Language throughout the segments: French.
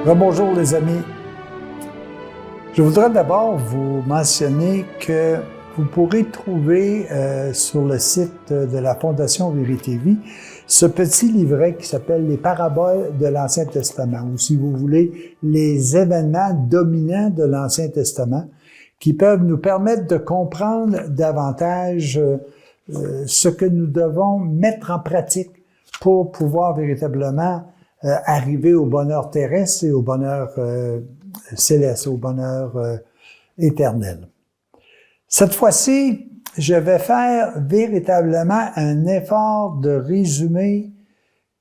Rebonjour les amis. Je voudrais d'abord vous mentionner que vous pourrez trouver sur le site de la Fondation Vérité Vie ce petit livret qui s'appelle « Les paraboles de l'Ancien Testament » ou si vous voulez, les événements dominants de l'Ancien Testament qui peuvent nous permettre de comprendre davantage ce que nous devons mettre en pratique pour pouvoir véritablement arriver au bonheur terrestre et au bonheur céleste, au bonheur éternel. Cette fois-ci, je vais faire véritablement un effort de résumé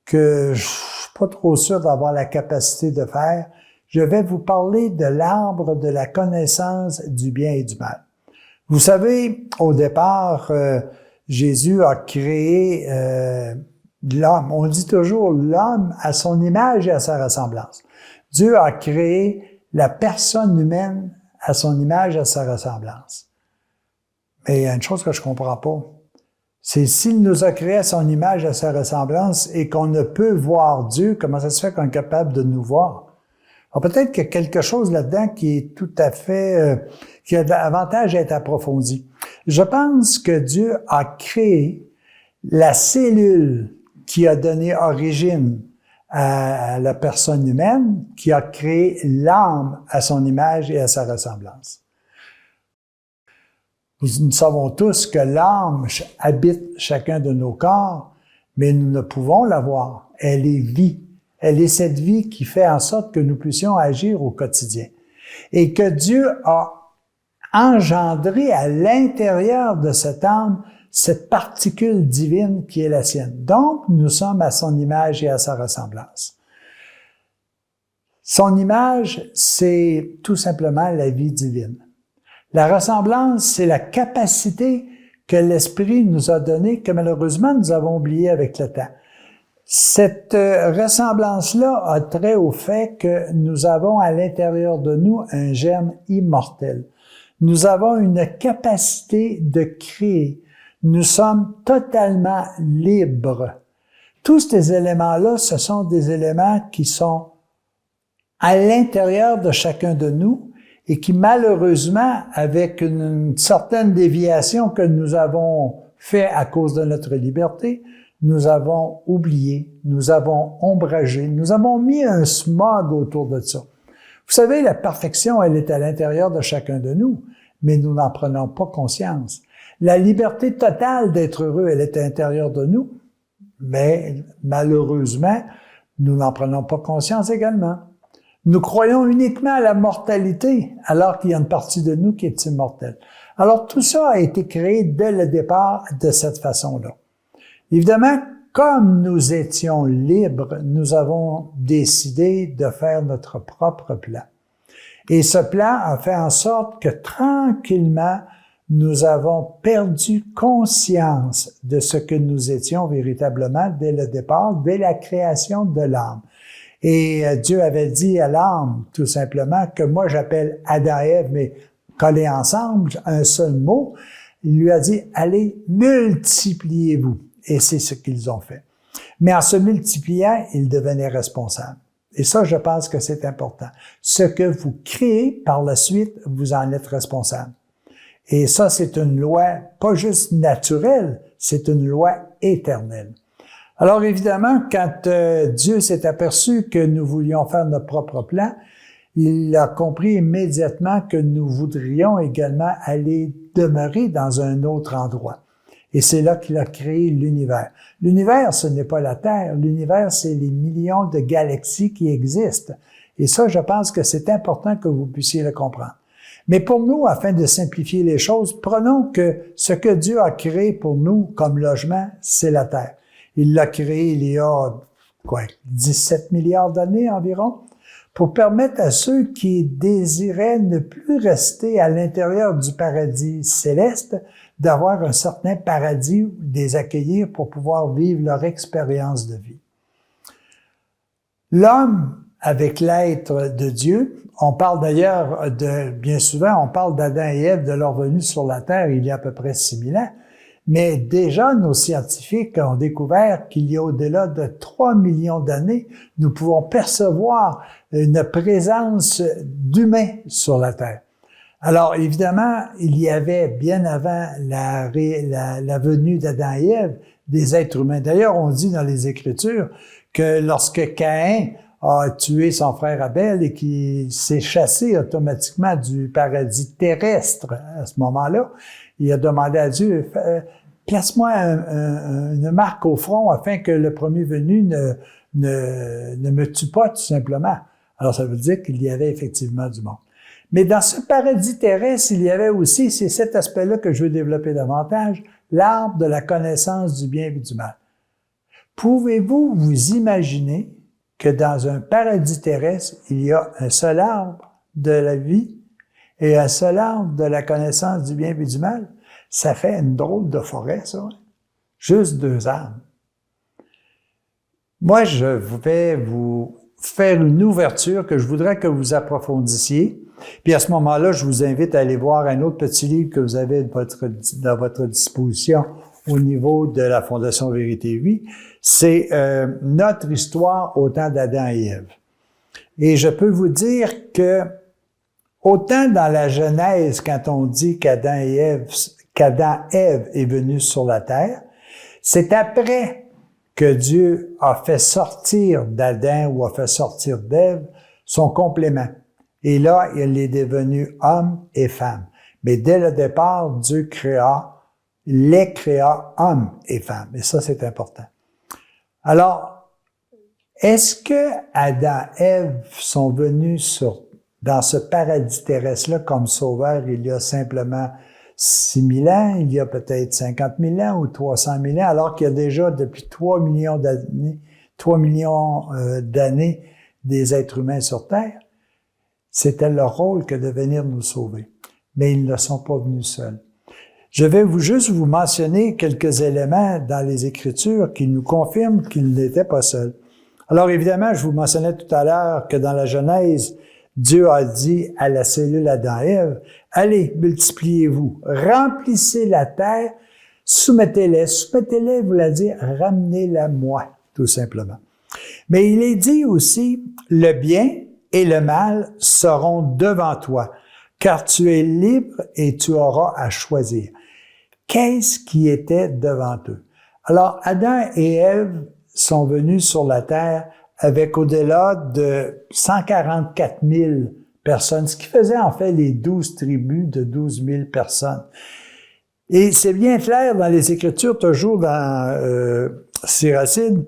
que je suis pas trop sûr d'avoir la capacité de faire. Je vais vous parler de l'arbre de la connaissance du bien et du mal. Vous savez, au départ, Jésus a créé l'homme. On dit toujours l'homme à son image et à sa ressemblance. Dieu a créé la personne humaine à son image et à sa ressemblance. Mais il y a une chose que je comprends pas. C'est s'il nous a créé à son image et à sa ressemblance et qu'on ne peut voir Dieu, comment ça se fait qu'on est capable de nous voir? Alors peut-être qu'il y a quelque chose là-dedans qui est tout à fait, qui a davantage à être approfondi. Je pense que Dieu a créé la cellule qui a donné origine à la personne humaine, qui a créé l'âme à son image et à sa ressemblance. Nous savons tous que l'âme habite chacun de nos corps, mais nous ne pouvons la voir. Elle est vie. Elle est cette vie qui fait en sorte que nous puissions agir au quotidien. Et que Dieu a engendré à l'intérieur de cette âme cette particule divine qui est la sienne. Donc, nous sommes à son image et à sa ressemblance. Son image, c'est tout simplement la vie divine. La ressemblance, c'est la capacité que l'Esprit nous a donnée, que malheureusement nous avons oublié avec le temps. Cette ressemblance-là a trait au fait que nous avons à l'intérieur de nous un germe immortel. Nous avons une capacité de créer. Nous sommes totalement libres. Tous ces éléments-là, ce sont des éléments qui sont à l'intérieur de chacun de nous et qui, malheureusement, avec une certaine déviation que nous avons fait à cause de notre liberté, nous avons oublié, nous avons ombragé, nous avons mis un smog autour de ça. Vous savez, la perfection, elle est à l'intérieur de chacun de nous, mais nous n'en prenons pas conscience. La liberté totale d'être heureux, elle est à l'intérieur de nous, mais malheureusement, nous n'en prenons pas conscience également. Nous croyons uniquement à la mortalité, alors qu'il y a une partie de nous qui est immortelle. Alors tout ça a été créé dès le départ de cette façon-là. Évidemment, comme nous étions libres, nous avons décidé de faire notre propre plan. Et ce plan a fait en sorte que tranquillement, nous avons perdu conscience de ce que nous étions véritablement dès le départ, dès la création de l'âme. Et Dieu avait dit à l'âme, tout simplement, que moi j'appelle Adam et Ève, mais collés ensemble, un seul mot. Il lui a dit, allez, multipliez-vous. Et c'est ce qu'ils ont fait. Mais en se multipliant, ils devenaient responsables. Et ça, je pense que c'est important. Ce que vous créez, par la suite, vous en êtes responsable. Et ça, c'est une loi pas juste naturelle, c'est une loi éternelle. Alors évidemment, quand Dieu s'est aperçu que nous voulions faire notre propre plan, il a compris immédiatement que nous voudrions également aller demeurer dans un autre endroit. Et c'est là qu'il a créé l'univers. L'univers, ce n'est pas la Terre. L'univers, c'est les millions de galaxies qui existent. Et ça, je pense que c'est important que vous puissiez le comprendre. Mais pour nous, afin de simplifier les choses, prenons que ce que Dieu a créé pour nous comme logement, c'est la Terre. Il l'a créé il y a 17 milliards d'années environ, pour permettre à ceux qui désiraient ne plus rester à l'intérieur du paradis céleste, d'avoir un certain paradis, les accueillir pour pouvoir vivre leur expérience de vie. L'homme, avec l'être de Dieu, on parle d'ailleurs bien souvent, on parle d'Adam et Ève, de leur venue sur la terre il y a à peu près 6000 ans, Mais déjà, nos scientifiques ont découvert qu'il y a au-delà de 3 millions d'années, nous pouvons percevoir une présence d'humains sur la Terre. Alors, évidemment, il y avait bien avant la venue d'Adam et Ève des êtres humains. D'ailleurs, on dit dans les Écritures que lorsque Caïn a tué son frère Abel et qu'il s'est chassé automatiquement du paradis terrestre à ce moment-là, il a demandé à Dieu, place-moi une marque au front afin que le premier venu ne me tue pas, tout simplement. Alors, ça veut dire qu'il y avait effectivement du monde. Mais dans ce paradis terrestre, il y avait aussi, c'est cet aspect-là que je veux développer davantage, l'arbre de la connaissance du bien et du mal. Pouvez-vous vous imaginer que dans un paradis terrestre, il y a un seul arbre de la vie et un seul arbre de la connaissance du bien et du mal? Ça fait une drôle de forêt, ça. Hein? Juste 2 arbres. Moi, je vais vous faire une ouverture que je voudrais que vous approfondissiez. Puis à ce moment-là, je vous invite à aller voir un autre petit livre que vous avez dans votre disposition au niveau de la Fondation Vérité Vie. C'est Notre histoire au temps d'Adam et Ève. Et je peux vous dire que autant dans la Genèse, quand on dit qu'Adam et Ève est venu sur la terre, c'est après que Dieu a fait sortir d'Adam ou a fait sortir d'Ève son complément. Et là, il est devenu homme et femme. Mais dès le départ, Dieu les créa hommes et femmes. Et ça, c'est important. Alors, est-ce que Adam et Ève sont venus dans ce paradis terrestre-là comme sauveurs il y a simplement 6 000 ans, il y a peut-être 50 000 ans ou 300 000 ans, alors qu'il y a déjà depuis 3 millions d'années des êtres humains sur Terre? C'était leur rôle que de venir nous sauver. Mais ils ne sont pas venus seuls. Je vais juste vous mentionner quelques éléments dans les Écritures qui nous confirment qu'ils n'étaient pas seuls. Alors évidemment, je vous mentionnais tout à l'heure que dans la Genèse, Dieu a dit à la cellule Adam et Ève, « Allez, multipliez-vous, remplissez la terre, soumettez-les. » Soumettez-les voulait dire « ramenez-la moi », tout simplement. Mais il est dit aussi « Le bien et le mal seront devant toi, car tu es libre et tu auras à choisir. » Qu'est-ce qui était devant eux? Alors, Adam et Ève sont venus sur la terre avec au-delà de 144 000 personnes, ce qui faisait en fait les 12 tribus de 12 000 personnes. Et c'est bien clair dans les Écritures, toujours dans Siracide,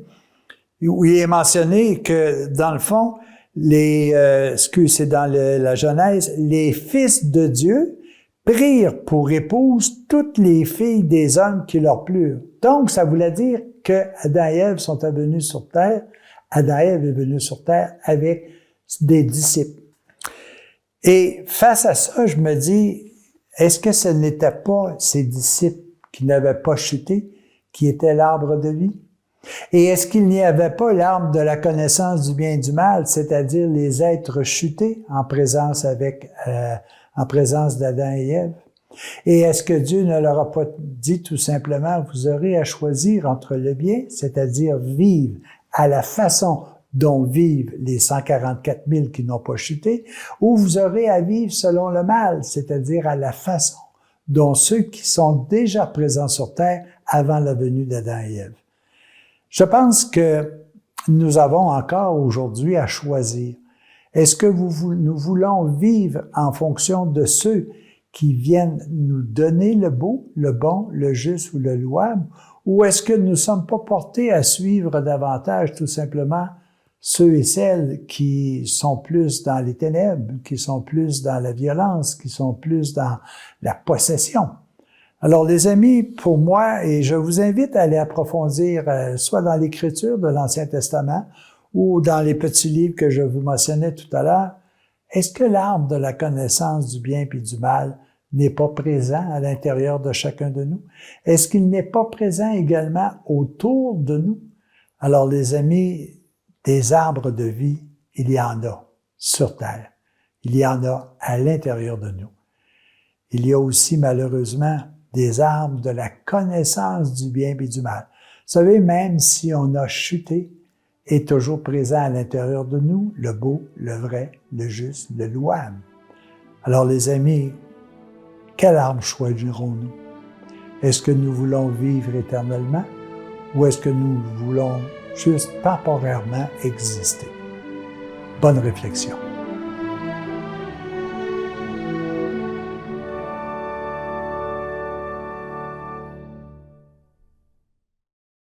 où il est mentionné que, dans le fond, c'est dans la Genèse, les fils de Dieu prirent pour épouses toutes les filles des hommes qui leur plurent. Donc, ça voulait dire que Adam et Ève sont venus sur terre. Adam et Ève est venu sur terre avec des disciples. Et face à ça, je me dis, est-ce que ce n'était pas ces disciples qui n'avaient pas chuté, qui étaient l'arbre de vie? Et est-ce qu'il n'y avait pas l'arbre de la connaissance du bien et du mal, c'est-à-dire les êtres chutés en présence d'Adam et Ève? Et est-ce que Dieu ne leur a pas dit tout simplement, vous aurez à choisir entre le bien, c'est-à-dire vivre à la façon dont vivent les 144 000 qui n'ont pas chuté, ou vous aurez à vivre selon le mal, c'est-à-dire à la façon dont ceux qui sont déjà présents sur terre avant la venue d'Adam et Ève. Je pense que nous avons encore aujourd'hui à choisir. Est-ce que nous voulons vivre en fonction de ceux qui viennent nous donner le beau, le bon, le juste ou le louable, ou est-ce que nous ne sommes pas portés à suivre davantage tout simplement ceux et celles qui sont plus dans les ténèbres, qui sont plus dans la violence, qui sont plus dans la possession? Alors, les amis, pour moi, et je vous invite à aller approfondir, soit dans l'Écriture de l'Ancien Testament ou dans les petits livres que je vous mentionnais tout à l'heure, est-ce que l'arbre de la connaissance du bien et du mal n'est pas présent à l'intérieur de chacun de nous? Est-ce qu'il n'est pas présent également autour de nous? Alors, les amis, des arbres de vie, il y en a sur terre. Il y en a à l'intérieur de nous. Il y a aussi, malheureusement, des arbres de la connaissance du bien et du mal. Vous savez, même si on a chuté, est toujours présent à l'intérieur de nous le beau, le vrai, le juste, le louable. Alors les amis, quel arbre choisirons-nous? Est-ce que nous voulons vivre éternellement ou est-ce que nous voulons juste temporairement exister? Bonne réflexion.